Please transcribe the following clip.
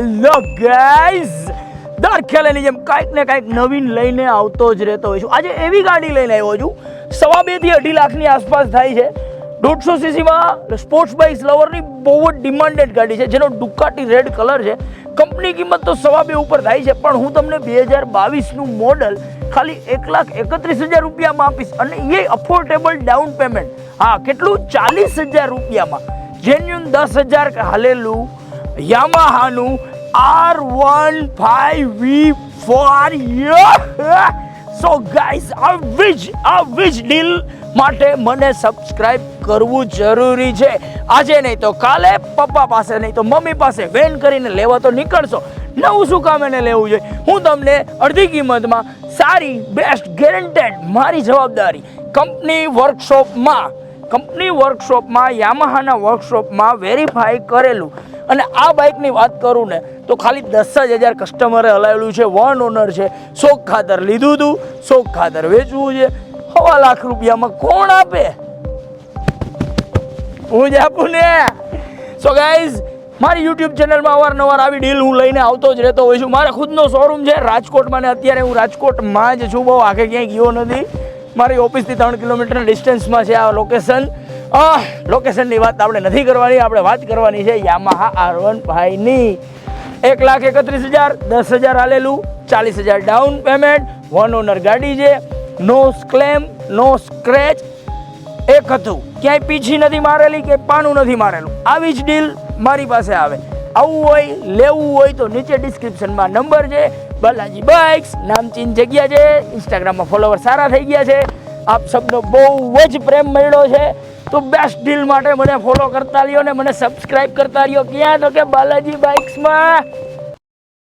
Hello guys, દર ખેલેની જેમ કાંઈક ને કાંઈક નવીન લઈને આવતો જ રહેતો હોય છું. આજે એવી ગાડી લઈને આવ્યો છું, 2.5 થી 2.5 લાખની આસપાસ થાય છે. 150 સીસીમાં સ્પોર્ટ્સ બાઇક્સ લવરની બહુ જ ડિમાન્ડેડ ગાડી છે, જેનો ડુકાટી રેડ કલર છે. કંપની કિંમત તો 2.5 ઉપર થાય છે, પણ હું તમને 2022નું મોડલ ખાલી 1,31,000 રૂપિયામાં આપીશ, અને એ અફોર્ડેબલ ડાઉન પેમેન્ટ. હા, કેટલું? 40,000 રૂપિયામાં જેન્યુન 10,000 હાલેલું યામાહાનું R15V4. સો ગાઈઝ, આ વીજ ડીલ માટે મને સબસ્ક્રાઇબ કરવું જરૂરી છે. આજે નહીં તો કાલે, પપ્પા પાસે નહીં તો મમ્મી પાસે વેન કરીને લેવા તો નીકળશો. નવું શું કામ એને લેવું જોઈએ? હું તમને અડધી કિંમતમાં સારી, બેસ્ટ, ગેરંટેડ, મારી જવાબદારી કંપની વર્કશોપમાં યામાહાના વર્કશોપમાં વેરીફાઈ કરેલું. અને આ બાઇકની વાત કરું ને તો ખાલી 10,000 કસ્ટમરે હલાવેલું છે. 1 ઓનર છે. શોખ ખાતર લીધું હતું, શોખ ખાતર વેચવું છે. 1.25 લાખ રૂપિયામાં કોણ આપે? હું જ આપું ને. સો ગાઈઝ, મારી યુટ્યુબ ચેનલમાં અવારનવાર આવી ડીલ હું લઈને આવતો જ રહેતો હોઉં છું. મારે ખુદનો શોરૂમ છે રાજકોટમાં, ને અત્યારે હું રાજકોટમાં જ છું, બહુ આગે ક્યાંય ગયો નથી. મારી ઓફિસથી 3 કિલોમીટરના ડિસ્ટન્સમાં છે આ લોકેશન. લોકેશનની વાત આપણે નથી કરવાની, આપણે વાત કરવાની છે યામાહા R15ની. 1,31,000, 10,000 હાલેલું, 40,000 ડાઉન પેમેન્ટ, 1 ઓનર ગાડી છે. નો ક્લેમ, નો સ્ક્રેચ. એક હતું, ક્યાંય પીછી નથી મારેલી, કે પાનું નથી મારેલું. આવી જ ડીલ મારી પાસે આવે. આવું હોય, લેવું હોય તો નીચે ડિસ્ક્રિપ્શનમાં નંબર છે. બાલાજી બાઇક્સ નામચીન જગ્યા છે. ઇન્સ્ટાગ્રામમાં ફોલોવર સારા થઈ ગયા છે. આપ સબનો બહુ જ પ્રેમ મળ્યો છે. તો બેસ્ટ ડીલ માટે મને ફોલો કરતા રહ્યો ને મને સબસ્ક્રાઇબ કરતા રહ્યો. ક્યાં? તો કે બાલાજી બાઇક્સમાં.